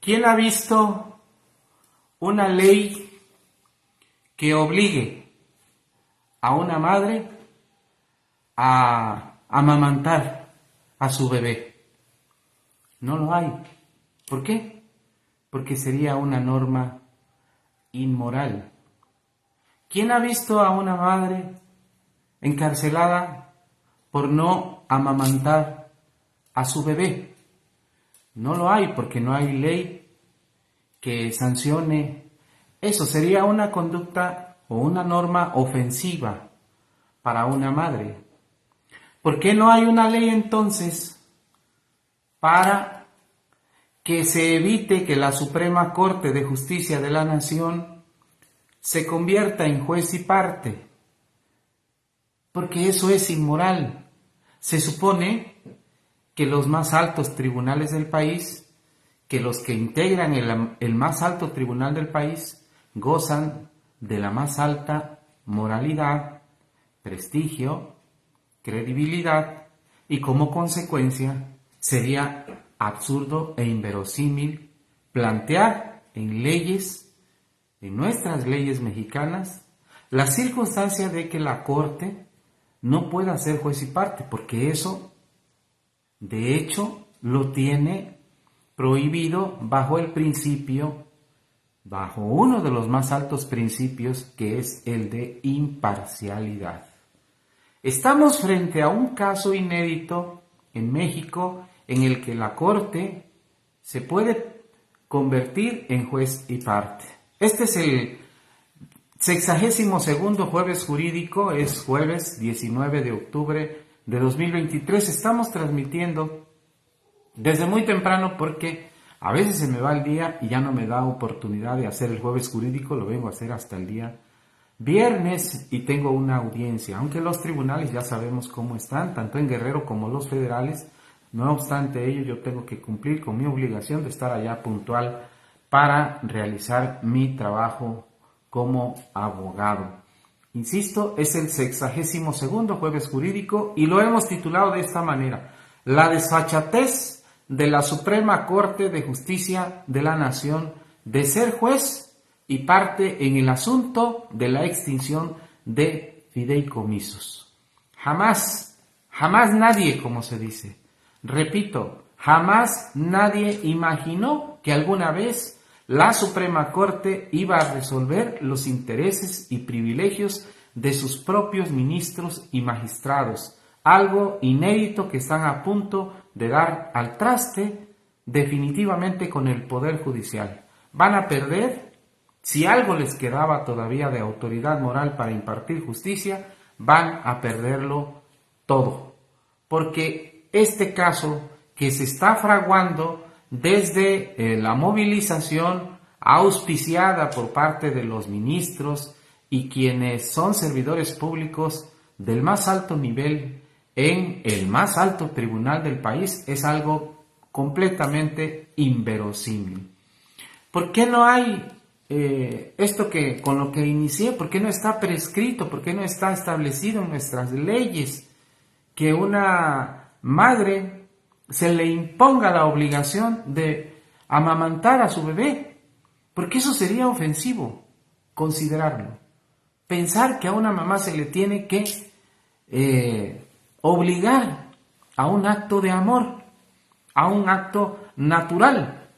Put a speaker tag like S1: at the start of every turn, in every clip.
S1: ¿Quién ha visto una ley que obligue a una madre a amamantar a su bebé? No lo hay. ¿Por qué? Porque sería una norma inmoral. ¿Quién ha visto a una madre encarcelada por no amamantar a su bebé? No lo hay, porque no hay ley que sancione eso. Sería una conducta o una norma ofensiva para una madre. ¿Por qué no hay una ley entonces para que se evite que la Suprema Corte de Justicia de la Nación se convierta en juez y parte? Porque eso es inmoral. Se supone que los más altos tribunales del país, que los que integran el más alto tribunal del país, gozan de la más alta moralidad, prestigio, credibilidad, y como consecuencia sería absurdo e inverosímil plantear en leyes, en nuestras leyes mexicanas, la circunstancia de que la Corte no pueda ser juez y parte, porque eso, de hecho, lo tiene prohibido bajo el principio, bajo uno de los más altos principios, que es el de imparcialidad. Estamos frente a un caso inédito en México en el que la Corte se puede convertir en juez y parte. Este es el 62º jueves jurídico, es jueves 19 de octubre de 2023. Estamos transmitiendo desde muy temprano porque a veces se me va el día y ya no me da oportunidad de hacer el jueves jurídico, lo vengo a hacer hasta el día viernes y tengo una audiencia, aunque los tribunales ya sabemos cómo están, tanto en Guerrero como los federales. No obstante ello, yo tengo que cumplir con mi obligación de estar allá puntual para realizar mi trabajo como abogado. Insisto, es el 62º jueves jurídico y lo hemos titulado de esta manera: la desfachatez de la Suprema Corte de Justicia de la Nación de ser juez y parte en el asunto de la extinción de fideicomisos. Jamás nadie, como se dice, repito, jamás nadie imaginó que alguna vez la Suprema Corte iba a resolver los intereses y privilegios de sus propios ministros y magistrados, algo inédito que están a punto de dar al traste definitivamente con el Poder Judicial. Van a perder, si algo les quedaba todavía de autoridad moral para impartir justicia, van a perderlo todo. Porque este caso que se está fraguando desde la movilización auspiciada por parte de los ministros y quienes son servidores públicos del más alto nivel en el más alto tribunal del país, es algo completamente inverosímil. ¿Por qué no hay esto que con lo que inicié? ¿Por qué no está prescrito? ¿Por qué no está establecido en nuestras leyes que una madre se le imponga la obligación de amamantar a su bebé? Porque eso sería ofensivo, considerarlo. Pensar que a una mamá se le tiene que obligar a un acto de amor, a un acto natural.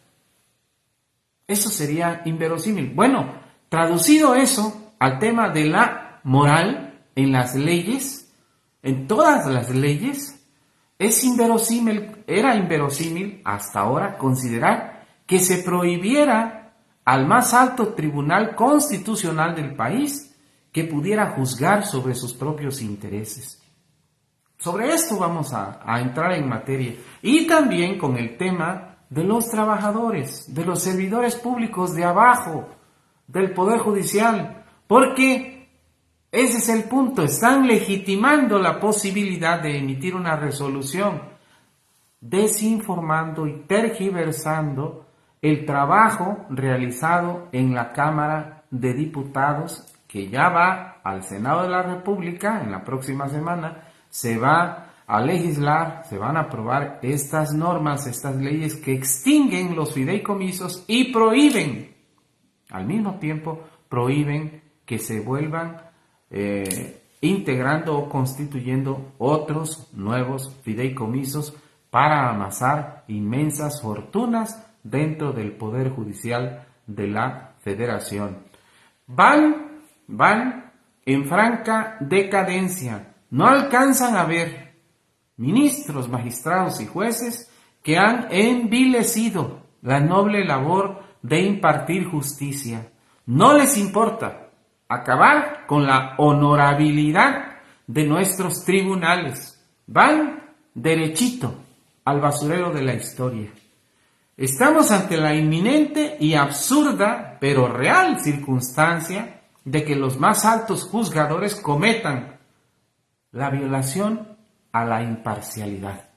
S1: Eso sería inverosímil. Bueno, traducido eso al tema de la moral en las leyes, en todas las leyes, es inverosímil, era inverosímil hasta ahora considerar que se prohibiera al más alto tribunal constitucional del país que pudiera juzgar sobre sus propios intereses. Sobre esto vamos a entrar en materia. Y también con el tema de los trabajadores, de los servidores públicos de abajo, del Poder Judicial, porque ese es el punto. Están legitimando la posibilidad de emitir una resolución, desinformando y tergiversando el trabajo realizado en la Cámara de Diputados, que ya va al Senado de la República. En la próxima semana se va a legislar, se van a aprobar estas normas, estas leyes que extinguen los fideicomisos y prohíben, al mismo tiempo, prohíben que se vuelvan integrando o constituyendo otros nuevos fideicomisos para amasar inmensas fortunas dentro del Poder Judicial de la Federación. Van en franca decadencia. No alcanzan a ver ministros, magistrados y jueces que han envilecido la noble labor de impartir justicia. No les importa acabar con la honorabilidad de nuestros tribunales. Van derechito al basurero de la historia. Estamos ante la inminente y absurda, pero real circunstancia de que los más altos juzgadores cometan la violación a la imparcialidad.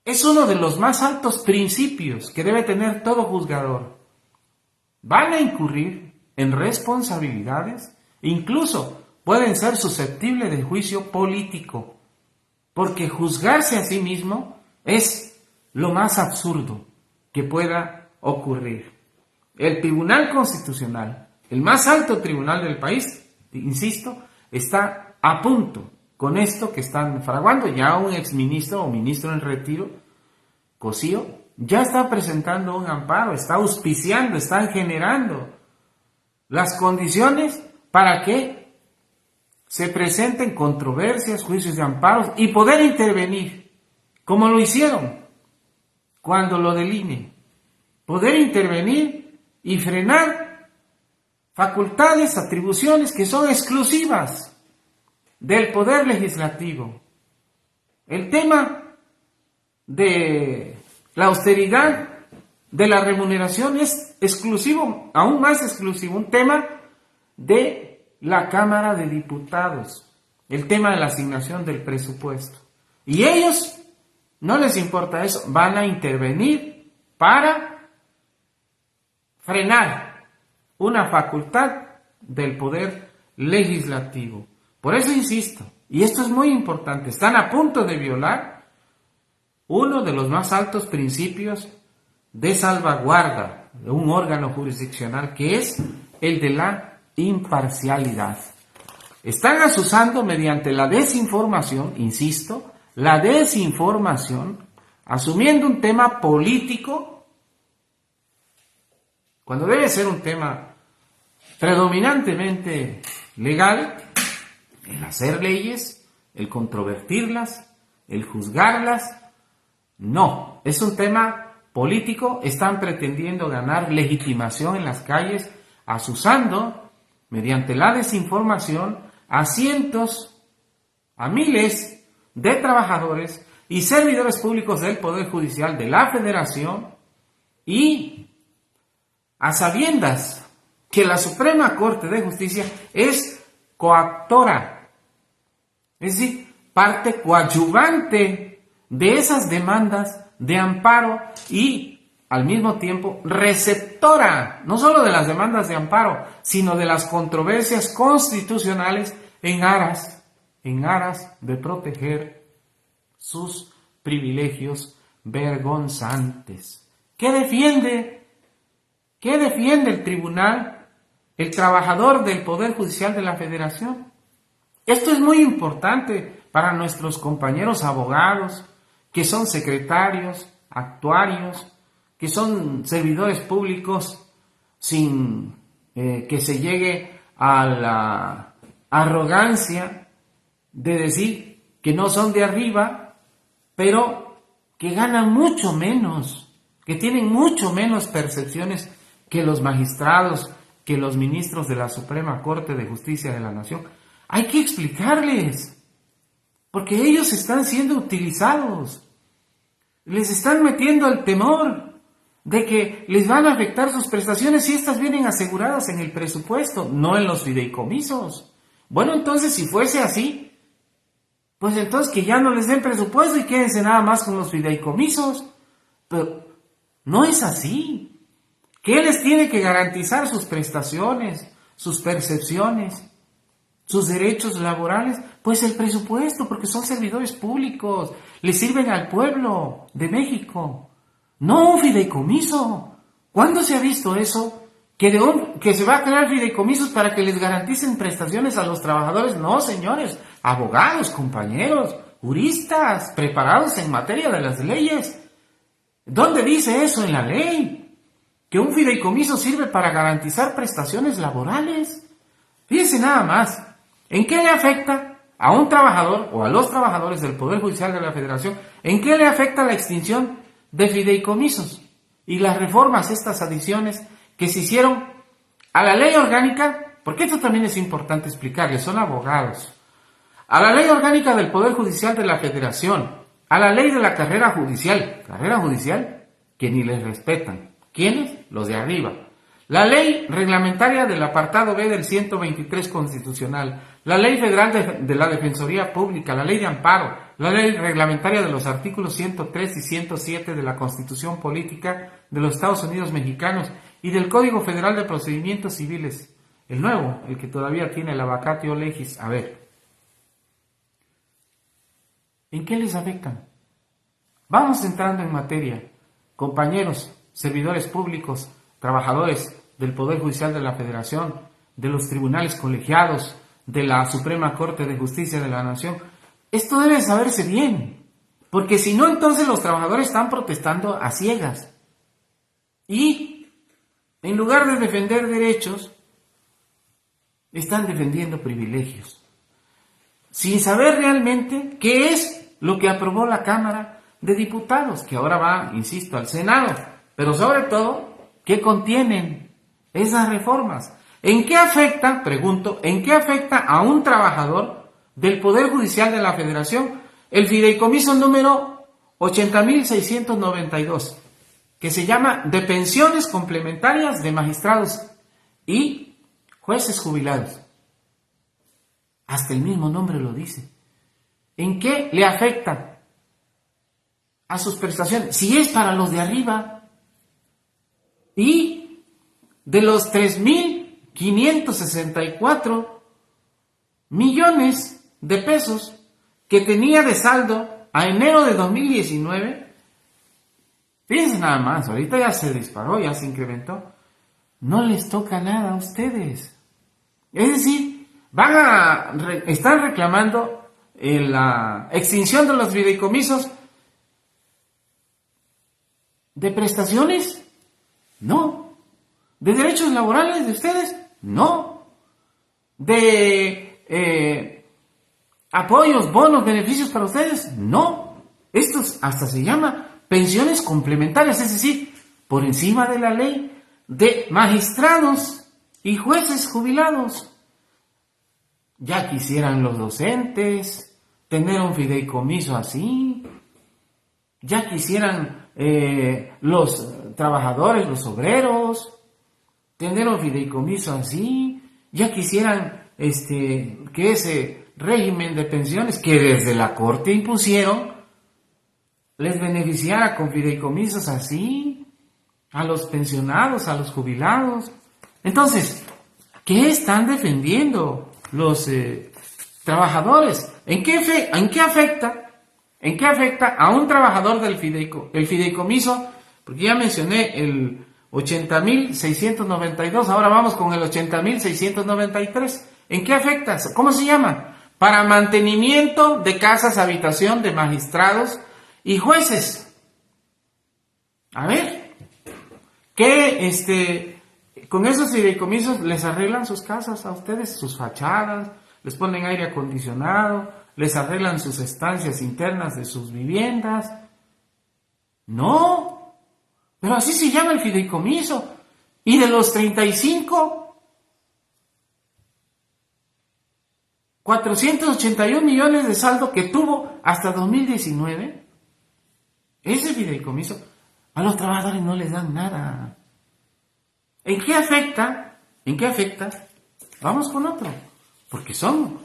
S1: Es uno de los más altos principios que debe tener todo juzgador. Van a incurrir en responsabilidades, incluso pueden ser susceptibles de juicio político, porque juzgarse a sí mismo es lo más absurdo que pueda ocurrir. El Tribunal Constitucional, el más alto tribunal del país, insisto, está a punto con esto que están fraguando. Ya un exministro o ministro en retiro, Cosío, ya está presentando un amparo, está auspiciando, están generando las condiciones para que se presenten controversias, juicios de amparos y poder intervenir, como lo hicieron cuando lo del INE. Poder intervenir y frenar facultades, atribuciones que son exclusivas del Poder Legislativo. El tema de la austeridad de la remuneración es exclusivo, aún más exclusivo, un tema de la Cámara de Diputados, el tema de la asignación del presupuesto. Y ellos no les importa eso, van a intervenir para frenar una facultad del Poder Legislativo. Por eso insisto, y esto es muy importante, están a punto de violar uno de los más altos principios de salvaguarda de un órgano jurisdiccional, que es el de la imparcialidad. Están asusando mediante la desinformación, insisto, la desinformación, asumiendo un tema político, cuando debe ser un tema predominantemente legal, el hacer leyes, el controvertirlas, el juzgarlas. No, es un tema político. Están pretendiendo ganar legitimación en las calles, asusando mediante la desinformación a cientos, a miles de trabajadores y servidores públicos del Poder Judicial de la Federación, y a sabiendas que la Suprema Corte de Justicia es coactora, es decir, parte coadyuvante de esas demandas de amparo y al mismo tiempo receptora, no solo de las demandas de amparo, sino de las controversias constitucionales en aras de proteger sus privilegios vergonzantes. ¿Qué defiende el tribunal, el trabajador del Poder Judicial de la Federación? Esto es muy importante para nuestros compañeros abogados, que son secretarios, actuarios, que son servidores públicos, sin que se llegue a la arrogancia de decir que no son de arriba, pero que ganan mucho menos, que tienen mucho menos percepciones que los magistrados, que los ministros de la Suprema Corte de Justicia de la Nación. Hay que explicarles, porque ellos están siendo utilizados. Les están metiendo el temor de que les van a afectar sus prestaciones si estas vienen aseguradas en el presupuesto, no en los fideicomisos. Bueno, entonces, si fuese así, pues entonces que ya no les den presupuesto y quédense nada más con los fideicomisos. Pero no es así. ¿Qué les tiene que garantizar sus prestaciones, sus percepciones, sus derechos laborales? Pues el presupuesto, porque son servidores públicos, le sirven al pueblo de México. No un fideicomiso. ¿Cuándo se ha visto eso? Que se va a crear fideicomisos para que les garanticen prestaciones a los trabajadores. No, señores, abogados, compañeros, juristas, preparados en materia de las leyes. ¿Dónde dice eso en la ley? Que un fideicomiso sirve para garantizar prestaciones laborales. Fíjense nada más, ¿en qué le afecta a un trabajador o a los trabajadores del Poder Judicial de la Federación? ¿En qué le afecta la extinción de fideicomisos y las reformas, estas adiciones que se hicieron a la ley orgánica? Porque esto también es importante explicarles, son abogados. A la ley orgánica del Poder Judicial de la Federación, a la ley de la carrera judicial que ni les respetan. ¿Quiénes? Los de arriba. La ley reglamentaria del apartado B del 123 constitucional, la ley federal de la Defensoría Pública, la ley de amparo, la ley reglamentaria de los artículos 103 y 107 de la Constitución Política de los Estados Unidos Mexicanos y del Código Federal de Procedimientos Civiles, el nuevo, el que todavía tiene la vacatio legis. A ver, ¿en qué les afectan? Vamos entrando en materia. Compañeros, servidores públicos, trabajadores del Poder Judicial de la Federación, de los tribunales colegiados, de la Suprema Corte de Justicia de la Nación, esto debe saberse bien, porque si no, entonces los trabajadores están protestando a ciegas. Y en lugar de defender derechos, están defendiendo privilegios, sin saber realmente qué es lo que aprobó la Cámara de Diputados, que ahora va, insisto, al Senado, pero sobre todo, ¿qué contienen esas reformas? ¿En qué afecta, pregunto, en qué afecta a un trabajador del Poder Judicial de la Federación el fideicomiso número 80.692, que se llama de pensiones complementarias de magistrados y jueces jubilados? Hasta el mismo nombre lo dice. ¿En qué le afecta a sus prestaciones? Si es para los de arriba. Y de los 3.564 millones de pesos que tenía de saldo a enero de 2019, fíjense nada más, ahorita ya se disparó, ya se incrementó, no les toca nada a ustedes. Es decir, están reclamando la extinción de los fideicomisos de prestaciones. No. ¿De derechos laborales de ustedes? No. ¿De apoyos, bonos, beneficios para ustedes? No. Esto hasta se llama pensiones complementarias, es decir, por encima de la ley, de magistrados y jueces jubilados. Ya quisieran los docentes tener un fideicomiso así. Ya quisieran los trabajadores, los obreros, tener un fideicomiso así. Ya quisieran que ese régimen de pensiones que desde la Corte impusieron les beneficiara con fideicomisos así a los pensionados, a los jubilados. Entonces, ¿qué están defendiendo los trabajadores? ¿En qué afecta? ¿En qué afecta a un trabajador del fideicomiso? Porque ya mencioné el 80.692, ahora vamos con el 80.693. ¿En qué afecta? ¿Cómo se llama? Para mantenimiento de casas habitación de magistrados y jueces. A ver, ¿qué con esos fideicomisos les arreglan sus casas a ustedes, sus fachadas, les ponen aire acondicionado, les arreglan sus estancias internas de sus viviendas? No, pero así se llama el fideicomiso. Y de los 481 millones de saldo que tuvo hasta 2019, ese fideicomiso, a los trabajadores no les dan nada. ¿En qué afecta? ¿En qué afecta? Vamos con otro, porque son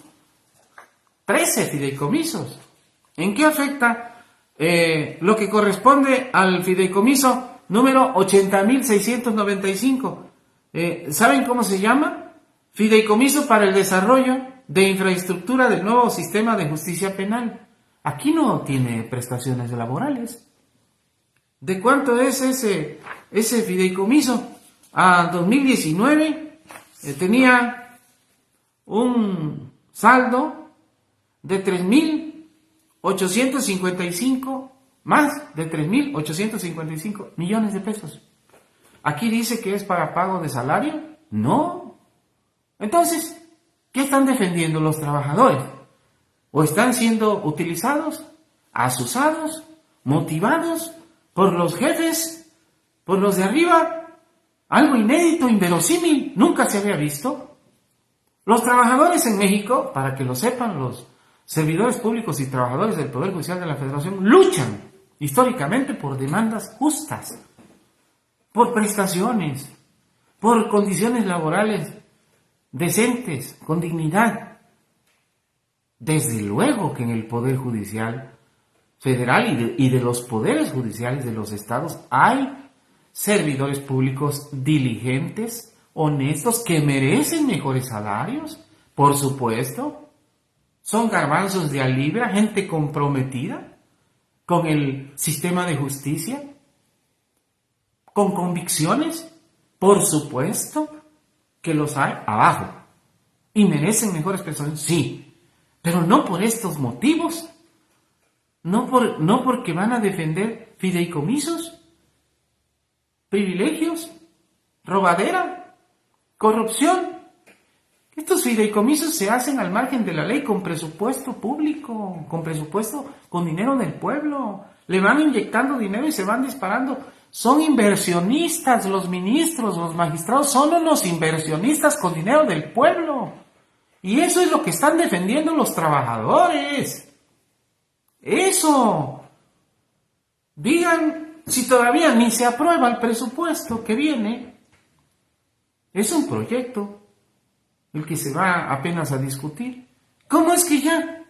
S1: 13 fideicomisos. ¿En qué afecta lo que corresponde al fideicomiso número 80.695? ¿Saben cómo se llama? Fideicomiso para el desarrollo de infraestructura del nuevo sistema de justicia penal. Aquí no tiene prestaciones laborales. ¿De cuánto es ese fideicomiso? A 2019 tenía un saldo de 3.855, más de 3.855 millones de pesos. Aquí dice que es para pago de salario. No. Entonces, ¿qué están defendiendo los trabajadores? ¿O están siendo utilizados, asusados, motivados por los jefes, por los de arriba? Algo inédito, inverosímil, nunca se había visto. Los trabajadores en México, para que lo sepan, los servidores públicos y trabajadores del Poder Judicial de la Federación luchan históricamente por demandas justas, por prestaciones, por condiciones laborales decentes, con dignidad. Desde luego que en el Poder Judicial Federal y de los poderes judiciales de los estados hay servidores públicos diligentes, honestos, que merecen mejores salarios, por supuesto. Son garbanzos de a libra, gente comprometida con el sistema de justicia, con convicciones, por supuesto que los hay abajo. ¿Y merecen mejores personas? Sí, pero no por estos motivos, no porque van a defender fideicomisos, privilegios, robadera, corrupción. Estos fideicomisos se hacen al margen de la ley con presupuesto público, con dinero del pueblo. Le van inyectando dinero y se van disparando. Son inversionistas los ministros, los magistrados, son unos inversionistas con dinero del pueblo. Y eso es lo que están defendiendo los trabajadores. Eso. Digan, si todavía ni se aprueba el presupuesto que viene, es un proyecto el que se va apenas a discutir. ¿Cómo es que ya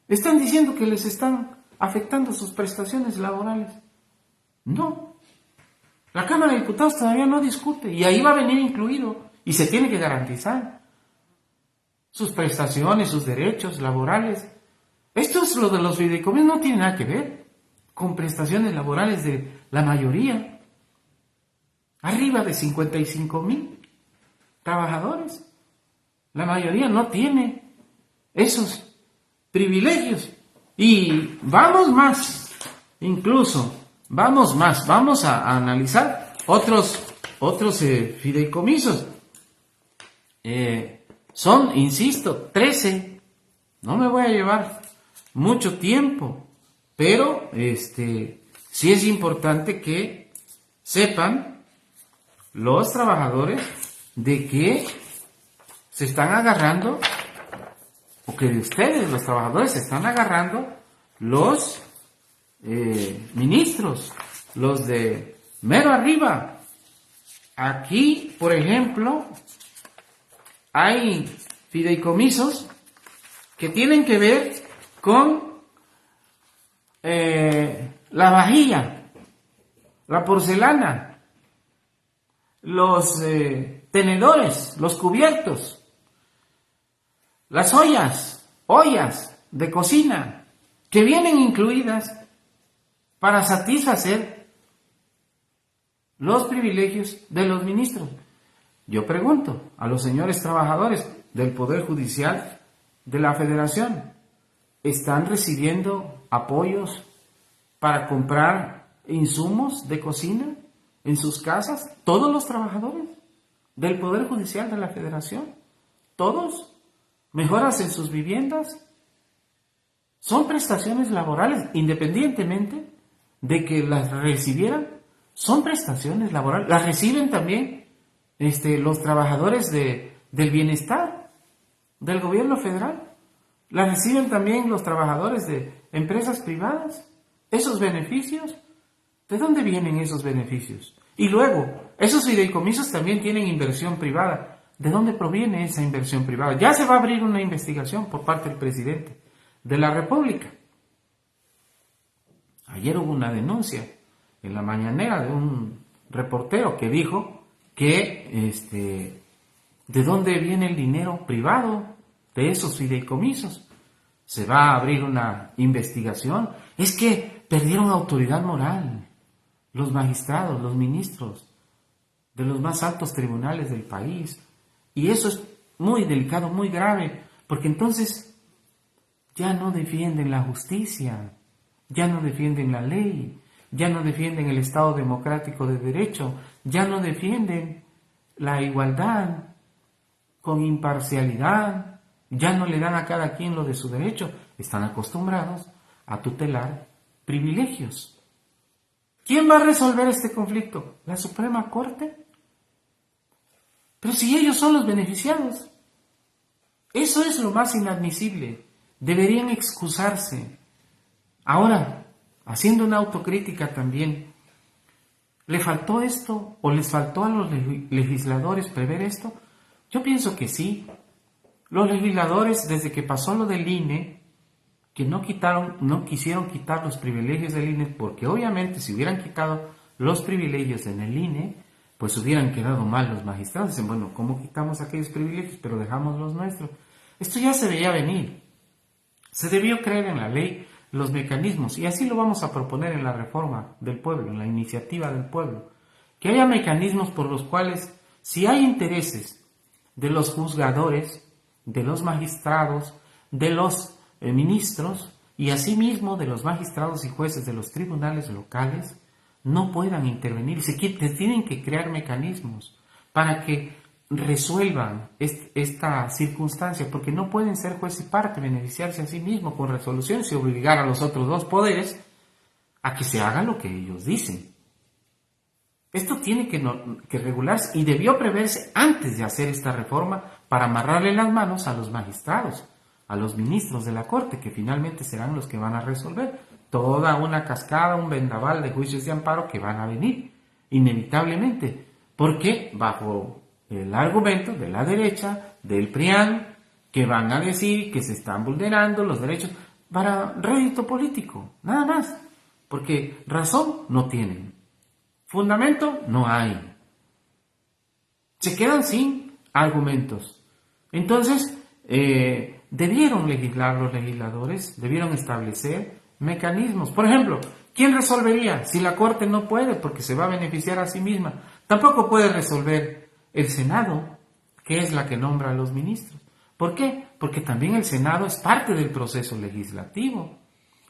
S1: están diciendo que les están afectando sus prestaciones laborales? No. La Cámara de Diputados todavía no discute y ahí va a venir incluido y se tiene que garantizar sus prestaciones, sus derechos laborales. Esto es lo de los fideicomisos, no tiene nada que ver con prestaciones laborales de la mayoría. Arriba de 55,000 trabajadores. La mayoría no tiene esos privilegios. Y vamos más, incluso, vamos a analizar otros fideicomisos. Son, insisto, 13. No me voy a llevar mucho tiempo, pero sí es importante que sepan los trabajadores de que se están agarrando, o que de ustedes, los trabajadores, se están agarrando los ministros, los de mero arriba. Aquí, por ejemplo, hay fideicomisos que tienen que ver con la vajilla, la porcelana, los tenedores, los cubiertos, las ollas de cocina, que vienen incluidas para satisfacer los privilegios de los ministros. Yo pregunto a los señores trabajadores del Poder Judicial de la Federación, ¿están recibiendo apoyos para comprar insumos de cocina en sus casas? ¿Todos los trabajadores del Poder Judicial de la Federación? ¿Todos? ¿Mejoras en sus viviendas? Son prestaciones laborales, independientemente de que las recibieran, son prestaciones laborales. Las reciben también los trabajadores del bienestar del gobierno federal. Las reciben también los trabajadores de empresas privadas. Esos beneficios, ¿de dónde vienen esos beneficios? Y luego, esos fideicomisos también tienen inversión privada. ¿De dónde proviene esa inversión privada? Ya se va a abrir una investigación por parte del presidente de la República. Ayer hubo una denuncia en la mañanera de un reportero que dijo que ¿de dónde viene el dinero privado de esos fideicomisos. Se va a abrir una investigación. Es que perdieron autoridad moral los magistrados, los ministros de los más altos tribunales del país. Y eso es muy delicado, muy grave, porque entonces ya no defienden la justicia, ya no defienden la ley, ya no defienden el Estado democrático de derecho, ya no defienden la igualdad con imparcialidad, ya no le dan a cada quien lo de su derecho. Están acostumbrados a tutelar privilegios. ¿Quién va a resolver este conflicto? ¿La Suprema Corte? Pero si ellos son los beneficiados. Eso es lo más inadmisible. Deberían excusarse. Ahora, haciendo una autocrítica también, ¿le faltó esto o les faltó a los legisladores prever esto? Yo pienso que sí. Los legisladores, desde que pasó lo del INE, que no quisieron quitar los privilegios del INE, porque obviamente si hubieran quitado los privilegios en el INE, pues hubieran quedado mal los magistrados. Dicen, bueno, ¿cómo quitamos aquellos privilegios pero dejamos los nuestros? Esto ya se veía venir. Se debió creer en la ley los mecanismos, y así lo vamos a proponer en la reforma del pueblo, en la iniciativa del pueblo, que haya mecanismos por los cuales, si hay intereses de los juzgadores, de los magistrados, de los ministros y asimismo de los magistrados y jueces de los tribunales locales, no puedan intervenir. Se tienen que crear mecanismos para que resuelvan esta circunstancia, porque no pueden ser juez y parte, beneficiarse a sí mismos con resoluciones y obligar a los otros dos poderes a que se haga lo que ellos dicen. Esto tiene que regularse y debió preverse antes de hacer esta reforma para amarrarle las manos a los magistrados, a los ministros de la Corte, que finalmente serán los que van a resolver toda una cascada, un vendaval de juicios de amparo que van a venir, inevitablemente, porque bajo el argumento de la derecha, del PRIAN, que van a decir que se están vulnerando los derechos para rédito político, nada más, porque razón no tienen, fundamento no hay, se quedan sin argumentos. Entonces, debieron legislar los legisladores, debieron establecer mecanismos. Por ejemplo, ¿quién resolvería si la Corte no puede porque se va a beneficiar a sí misma? Tampoco puede resolver el Senado, que es la que nombra a los ministros. ¿Por qué? Porque también el Senado es parte del proceso legislativo.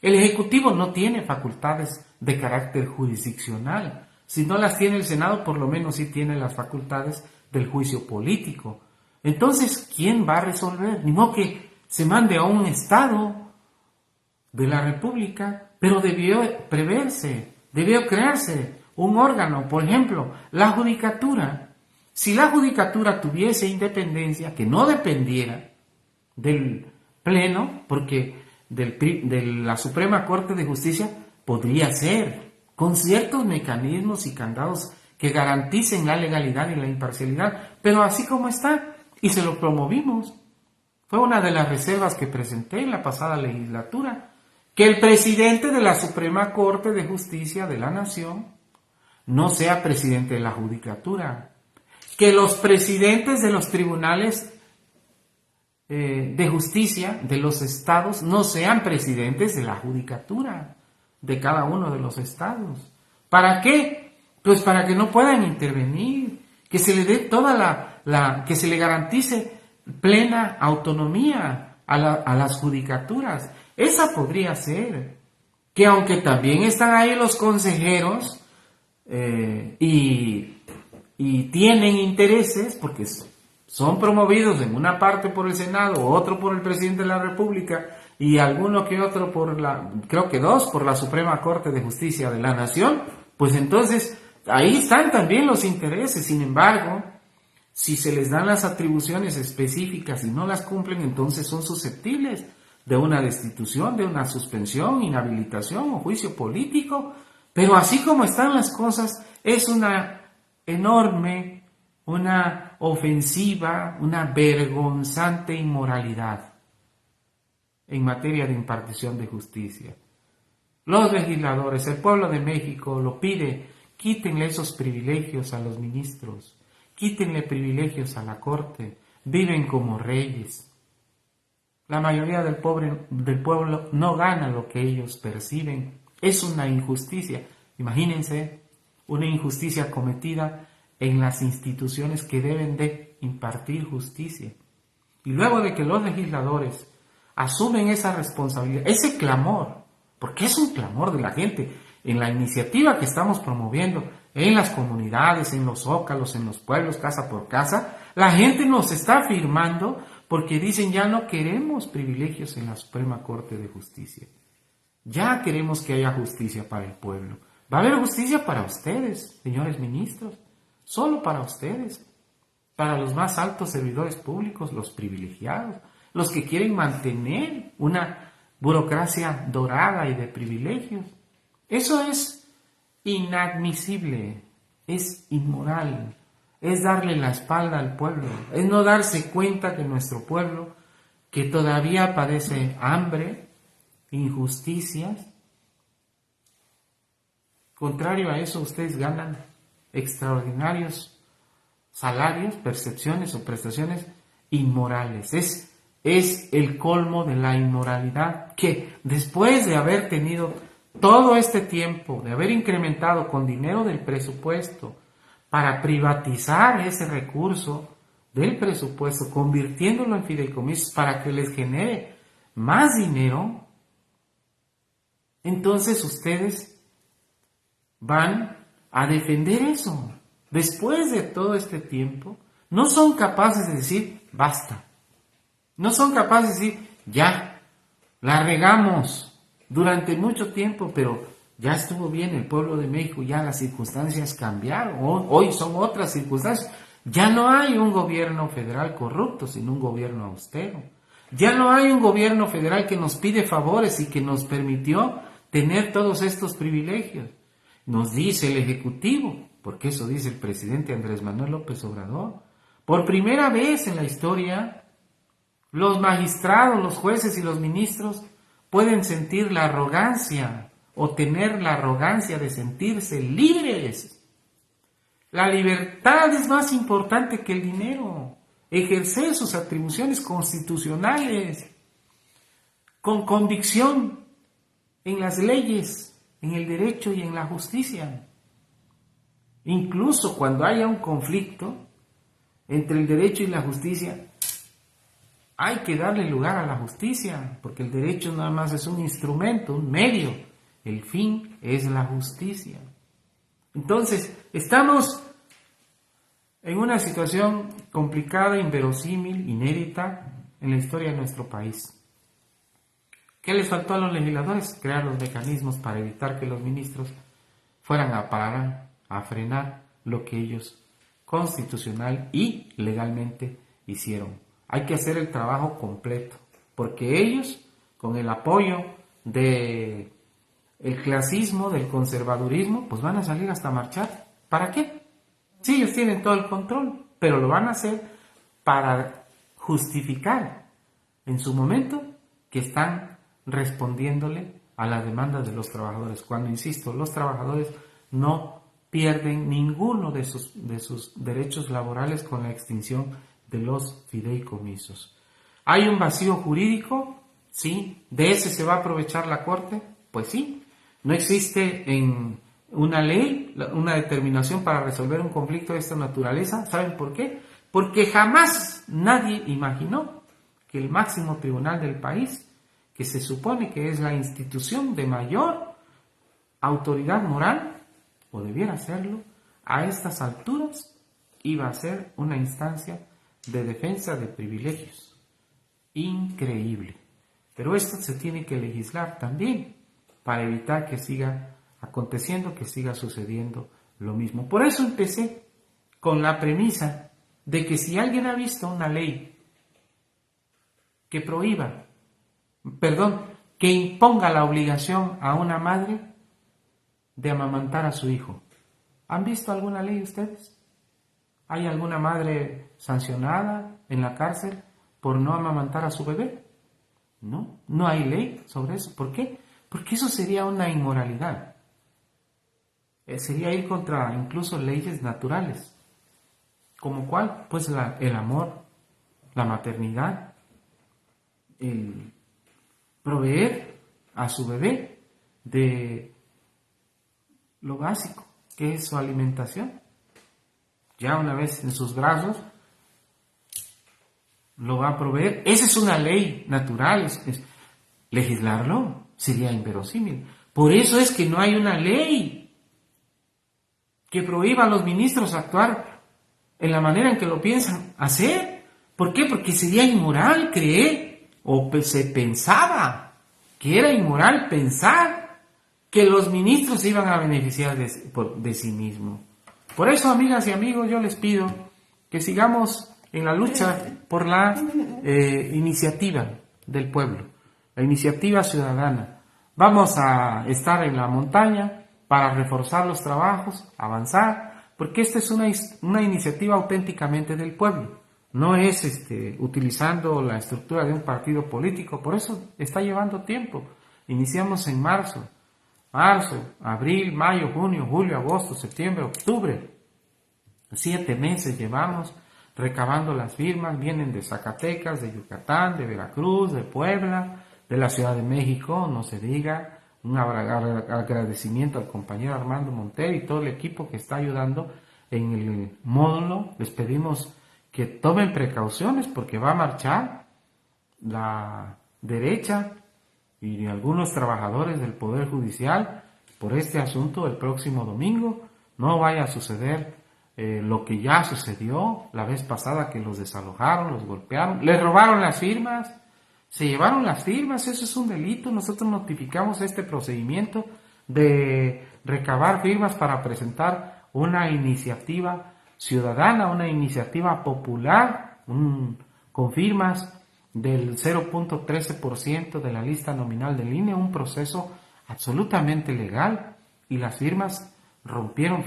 S1: El Ejecutivo no tiene facultades de carácter jurisdiccional. Si no las tiene el Senado, por lo menos sí tiene las facultades del juicio político. Entonces, ¿quién va a resolver? Ni modo que se mande a un Estado de la República, pero debió preverse, debió crearse un órgano, por ejemplo, la Judicatura. Si la Judicatura tuviese independencia, que no dependiera del Pleno, porque de la Suprema Corte de Justicia podría ser, con ciertos mecanismos y candados que garanticen la legalidad y la imparcialidad, pero así como está, y se lo promovimos. Fue una de las reservas que presenté en la pasada legislatura, que el presidente de la Suprema Corte de Justicia de la Nación no sea presidente de la Judicatura, que los presidentes de los tribunales de justicia de los estados no sean presidentes de la Judicatura de cada uno de los estados. ¿Para qué? Pues para que no puedan intervenir, que se le dé toda que se le garantice plena autonomía a las judicaturas. Esa podría ser, que aunque también están ahí los consejeros y tienen intereses, porque son promovidos en una parte por el Senado, otro por el presidente de la República y alguno que otro creo que dos por la Suprema Corte de Justicia de la Nación, pues entonces ahí están también los intereses. Sin embargo, si se les dan las atribuciones específicas y no las cumplen, entonces son susceptibles de una destitución, de una suspensión, inhabilitación o juicio político. Pero así como están las cosas, es una enorme, una ofensiva, una vergonzante inmoralidad en materia de impartición de justicia. Los legisladores, el pueblo de México lo pide, quítenle esos privilegios a los ministros, quítenle privilegios a la Corte, viven como reyes. La mayoría del pueblo no gana lo que ellos perciben. Es una injusticia. Imagínense una injusticia cometida en las instituciones que deben de impartir justicia. Y luego de que los legisladores asumen esa responsabilidad, ese clamor, porque es un clamor de la gente, en la iniciativa que estamos promoviendo, en las comunidades, en los zócalos, en los pueblos, casa por casa, la gente nos está afirmando porque dicen ya no queremos privilegios en la Suprema Corte de Justicia. Ya queremos que haya justicia para el pueblo. Va a haber justicia para ustedes, señores ministros, solo para ustedes, para los más altos servidores públicos, los privilegiados, los que quieren mantener una burocracia dorada y de privilegios. Eso es inadmisible, es inmoral, es darle la espalda al pueblo, es no darse cuenta que nuestro pueblo, que todavía padece hambre, injusticias, contrario a eso ustedes ganan extraordinarios salarios, percepciones o prestaciones inmorales. Es el colmo de la inmoralidad que después de haber tenido todo este tiempo, de haber incrementado con dinero del presupuesto para privatizar ese recurso del presupuesto, convirtiéndolo en fideicomisos para que les genere más dinero, entonces ustedes van a defender eso. Después de todo este tiempo, no son capaces de decir basta. No son capaces de decir ya, la regamos durante mucho tiempo, pero ya estuvo bien el pueblo de México, ya las circunstancias cambiaron. Hoy son otras circunstancias. Ya no hay un gobierno federal corrupto, sino un gobierno austero. Ya no hay un gobierno federal que nos pide favores y que nos permitió tener todos estos privilegios. Nos dice el Ejecutivo, porque eso dice el presidente Andrés Manuel López Obrador, por primera vez en la historia, los magistrados, los jueces y los ministros pueden sentir la arrogancia o tener la arrogancia de sentirse libres. La libertad es más importante que el dinero. Ejercer sus atribuciones constitucionales con convicción en las leyes, en el derecho y en la justicia. Incluso cuando haya un conflicto entre el derecho y la justicia, hay que darle lugar a la justicia, porque el derecho nada más es un instrumento, un medio. El fin es la justicia. Entonces, estamos en una situación complicada, inverosímil, inédita en la historia de nuestro país. ¿Qué les faltó a los legisladores? Crear los mecanismos para evitar que los ministros fueran a parar, a frenar lo que ellos constitucional y legalmente hicieron. Hay que hacer el trabajo completo, porque ellos, con el apoyo del clasismo, del conservadurismo, pues van a salir hasta marchar. ¿Para qué? Sí, ellos tienen todo el control, pero lo van a hacer para justificar en su momento que están respondiéndole a la demanda de los trabajadores. Cuando, insisto, los trabajadores no pierden ninguno de sus derechos laborales con la extinción de los fideicomisos. ¿Hay un vacío jurídico? Sí. ¿De ese se va a aprovechar la Corte? Pues sí. ¿No existe en una ley una determinación para resolver un conflicto de esta naturaleza? ¿Saben por qué? Porque jamás nadie imaginó que el máximo tribunal del país, que se supone que es la institución de mayor autoridad moral, o debiera serlo, a estas alturas iba a ser una instancia de defensa de privilegios. Increíble. Pero esto se tiene que legislar también para evitar que siga aconteciendo, que siga sucediendo lo mismo. Por eso empecé con la premisa de que si alguien ha visto una ley que prohíba, que imponga la obligación a una madre de amamantar a su hijo. ¿Han visto alguna ley ustedes? ¿Hay alguna madre sancionada en la cárcel por no amamantar a su bebé? No, no hay ley sobre eso. ¿Por qué? Porque eso sería una inmoralidad. Sería ir contra incluso leyes naturales. ¿Como cuál? Pues el amor, la maternidad, el proveer a su bebé de lo básico, que es su alimentación. Ya una vez en sus brazos, lo va a proveer. Esa es una ley natural. Legislarlo sería inverosímil. Por eso es que no hay una ley que prohíba a los ministros actuar en la manera en que lo piensan hacer. ¿Por qué? Porque sería inmoral creer, o se pensaba que era inmoral pensar que los ministros se iban a beneficiar de sí mismos. Por eso, amigas y amigos, yo les pido que sigamos en la lucha por la iniciativa del pueblo, la iniciativa ciudadana. Vamos a estar en la montaña para reforzar los trabajos, avanzar, porque esta es una iniciativa auténticamente del pueblo. No es utilizando la estructura de un partido político, por eso está llevando tiempo. Iniciamos en marzo, abril, mayo, junio, julio, agosto, septiembre, octubre. 7 meses llevamos recabando las firmas, vienen de Zacatecas, de Yucatán, de Veracruz, de Puebla, de la Ciudad de México, no se diga. Un agradecimiento al compañero Armando Montero y todo el equipo que está ayudando en el módulo. Les pedimos que tomen precauciones porque va a marchar la derecha y algunos trabajadores del Poder Judicial por este asunto el próximo domingo. No vaya a suceder lo que ya sucedió la vez pasada, que los desalojaron, los golpearon, les robaron las firmas, se llevaron las firmas. Eso es un delito. Nosotros notificamos este procedimiento de recabar firmas para presentar una iniciativa ciudadana, una iniciativa popular, con firmas del 0.13% de la lista nominal del INE, un proceso absolutamente legal, y las firmas rompieron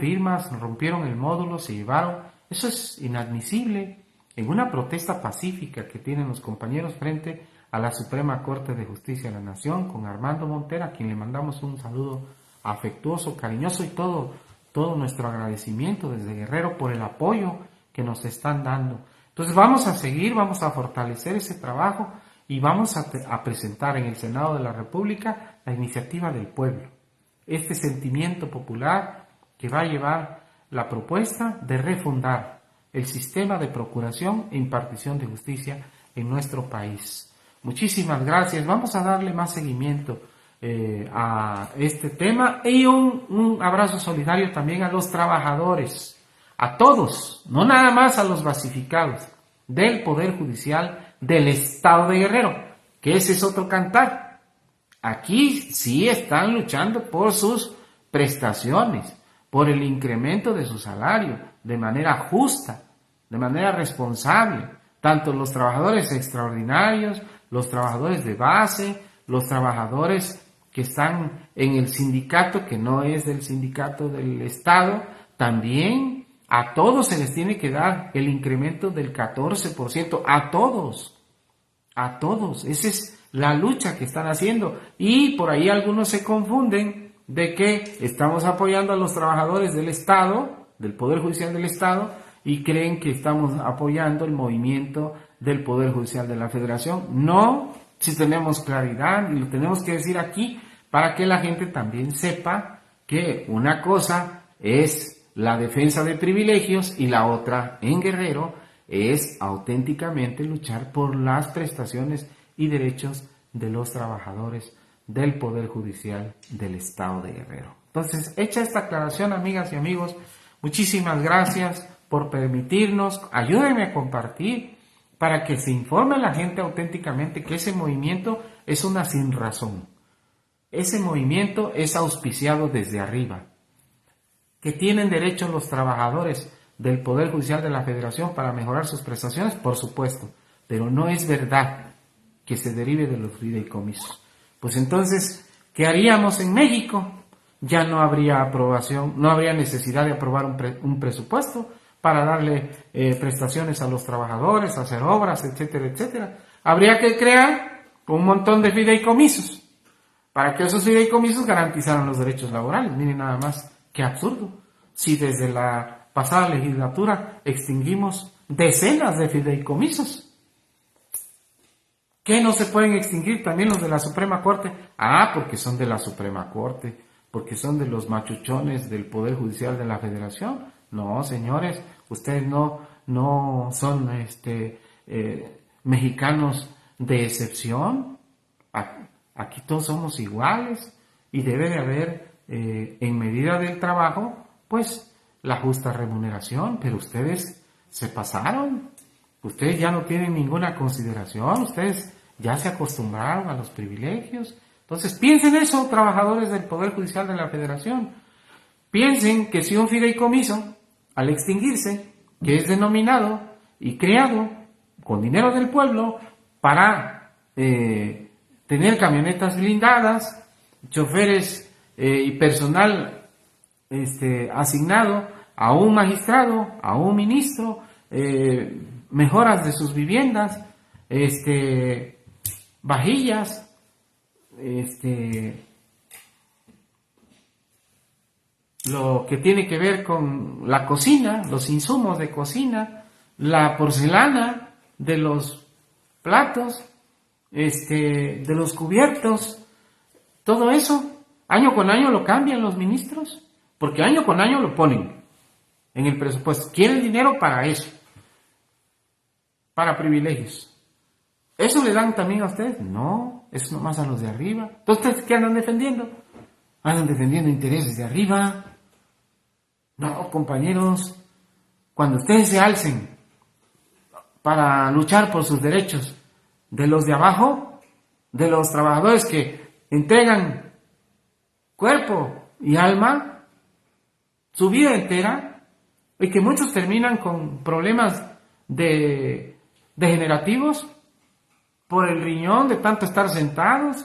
S1: el módulo, se llevaron. Eso es inadmisible en una protesta pacífica que tienen los compañeros frente a la Suprema Corte de Justicia de la Nación, con Armando Montero, a quien le mandamos un saludo afectuoso, cariñoso, y todo nuestro agradecimiento desde Guerrero por el apoyo que nos están dando. Entonces vamos a seguir, vamos a fortalecer ese trabajo y vamos a presentar en el Senado de la República la iniciativa del pueblo, este sentimiento popular que va a llevar la propuesta de refundar el sistema de procuración e impartición de justicia en nuestro país. Muchísimas gracias. Vamos a darle más seguimiento a este tema, y un abrazo solidario también a los trabajadores, a todos, no nada más a los basificados del Poder Judicial del Estado de Guerrero, que ese es otro cantar. Aquí sí están luchando por sus prestaciones, por el incremento de su salario, de manera justa, de manera responsable, tanto los trabajadores extraordinarios, los trabajadores de base, los trabajadores que están en el sindicato, que no es del sindicato del Estado. También a todos se les tiene que dar el incremento del 14%, a todos, esa es la lucha que están haciendo. Y por ahí algunos se confunden de que estamos apoyando a los trabajadores del Estado, del Poder Judicial del Estado, y creen que estamos apoyando el movimiento del Poder Judicial de la Federación. No, si tenemos claridad, y lo tenemos que decir aquí para que la gente también sepa que una cosa es la defensa de privilegios y la otra en Guerrero es auténticamente luchar por las prestaciones y derechos de los trabajadores del Poder Judicial del Estado de Guerrero. Entonces, hecha esta aclaración, amigas y amigos, muchísimas gracias por permitirnos. Ayúdenme a compartir para que se informe la gente auténticamente que ese movimiento es una sinrazón. Ese movimiento es auspiciado desde arriba. Que tienen derecho los trabajadores del Poder Judicial de la Federación para mejorar sus prestaciones, por supuesto, pero no es verdad que se derive de los fideicomisos. Pues entonces, ¿qué haríamos en México? Ya no habría aprobación, no habría necesidad de aprobar un presupuesto para darle prestaciones a los trabajadores, hacer obras, etcétera, etcétera. Habría que crear un montón de fideicomisos para que esos fideicomisos garantizaran los derechos laborales. Miren nada más, qué absurdo. Si desde la pasada legislatura extinguimos decenas de fideicomisos. ¿Qué no se pueden extinguir también los de la Suprema Corte? Ah, porque son de la Suprema Corte, porque son de los machuchones del Poder Judicial de la Federación. No, señores, ustedes no son mexicanos de excepción. Aquí todos somos iguales y debe de haber, en medida del trabajo, pues la justa remuneración, pero ustedes se pasaron. Ustedes ya no tienen ninguna consideración, ustedes ya se acostumbraron a los privilegios. Entonces piensen eso, trabajadores del Poder Judicial de la Federación. Piensen que si un fideicomiso, al extinguirse, que es denominado y creado con dinero del pueblo para tener camionetas blindadas, choferes y personal asignado a un magistrado, a un ministro, mejoras de sus viviendas, vajillas, lo que tiene que ver con la cocina, los insumos de cocina, la porcelana de los platos, de los cubiertos, todo eso, año con año lo cambian los ministros, porque año con año lo ponen en el presupuesto. Quieren dinero para eso, para privilegios. ¿Eso le dan también a ustedes? No, eso nomás a los de arriba. Entonces, ¿ustedes qué andan defendiendo? Andan defendiendo intereses de arriba. No, compañeros, cuando ustedes se alcen para luchar por sus derechos de los de abajo, de los trabajadores que entregan cuerpo y alma, su vida entera, y que muchos terminan con problemas degenerativos por el riñón de tanto estar sentados,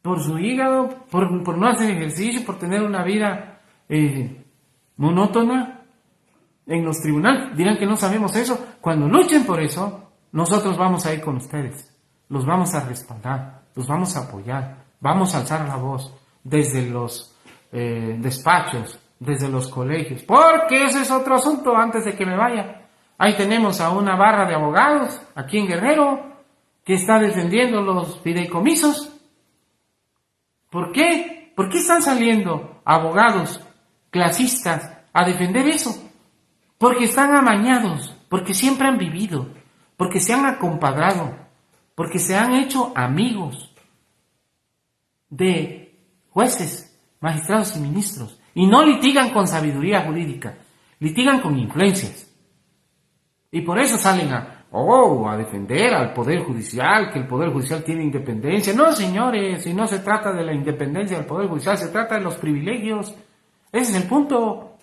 S1: por su hígado, por no hacer ejercicio, por tener una vida monótona en los tribunales. Dirán que no sabemos eso. Cuando luchen por eso, nosotros vamos a ir con ustedes, los vamos a respaldar, los vamos a apoyar, vamos a alzar la voz desde los despachos, desde los colegios, porque ese es otro asunto. Antes de que me vaya, ahí tenemos a una barra de abogados aquí en Guerrero que está defendiendo los fideicomisos. ¿Por qué? ¿Por qué están saliendo abogados clasistas a defender eso? Porque están amañados, porque siempre han vivido, porque se han acompadrado, porque se han hecho amigos de jueces, magistrados y ministros, y no litigan con sabiduría jurídica, litigan con influencias. Y por eso salen a defender al Poder Judicial, que el Poder Judicial tiene independencia. No, señores, si no se trata de la independencia del Poder Judicial, se trata de los privilegios. Ese es el punto.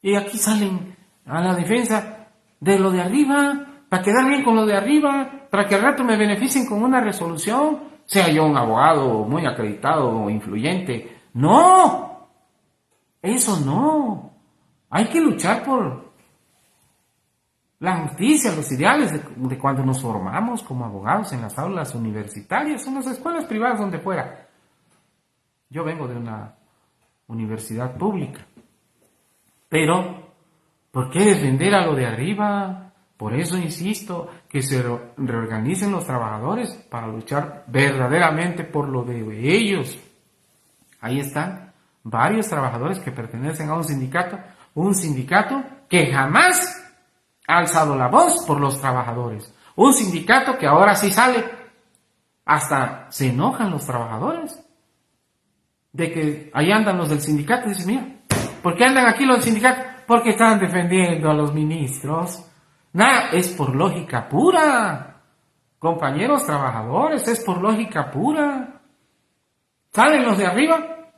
S1: Y aquí salen a la defensa de lo de arriba, para quedar bien con lo de arriba, para que al rato me beneficien con una resolución, sea yo un abogado muy acreditado o influyente. ¡No! Eso no. Hay que luchar por la justicia, los ideales de cuando nos formamos como abogados en las aulas universitarias, en las escuelas privadas, donde fuera. Yo vengo de una universidad pública. Pero, ¿por qué defender a lo de arriba? Por eso insisto, que se reorganicen los trabajadores para luchar verdaderamente por lo de ellos. Ahí están varios trabajadores que pertenecen a un sindicato que jamás ha alzado la voz por los trabajadores. Un sindicato que ahora sí sale, hasta se enojan los trabajadores de que ahí andan los del sindicato. Dicen, mira, ¿por qué andan aquí los del sindicato? Porque están defendiendo a los ministros. Nada, es por lógica pura. Compañeros trabajadores, es por lógica pura. ¿Salen los de arriba?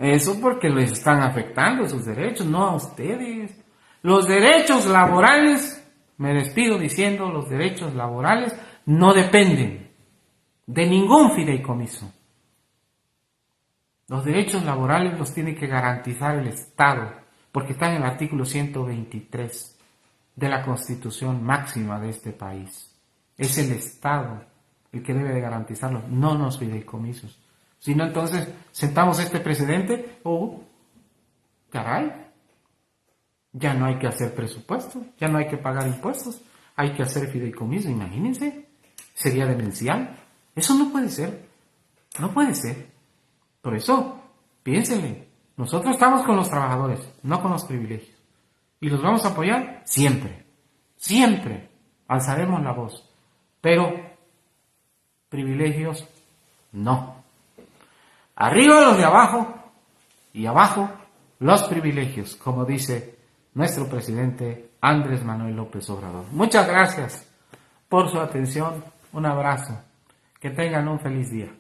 S1: Eso porque les están afectando sus derechos, no a ustedes. Los derechos laborales, me despido diciendo, los derechos laborales no dependen de ningún fideicomiso. Los derechos laborales los tiene que garantizar el Estado, porque están en el artículo 123 de la Constitución máxima de este país. Es el Estado el que debe de garantizarlo, no los fideicomisos. Si no, entonces sentamos este precedente, caray, ya no hay que hacer presupuesto, ya no hay que pagar impuestos, hay que hacer fideicomiso, imagínense. ¿Sería demencial? Eso no puede ser. No puede ser. Por eso, piénsenle. Nosotros estamos con los trabajadores, no con los privilegios. Y los vamos a apoyar siempre. Siempre alzaremos la voz. Pero privilegios, no. Arriba los de abajo y abajo los privilegios, como dice nuestro presidente Andrés Manuel López Obrador. Muchas gracias por su atención. Un abrazo. Que tengan un feliz día.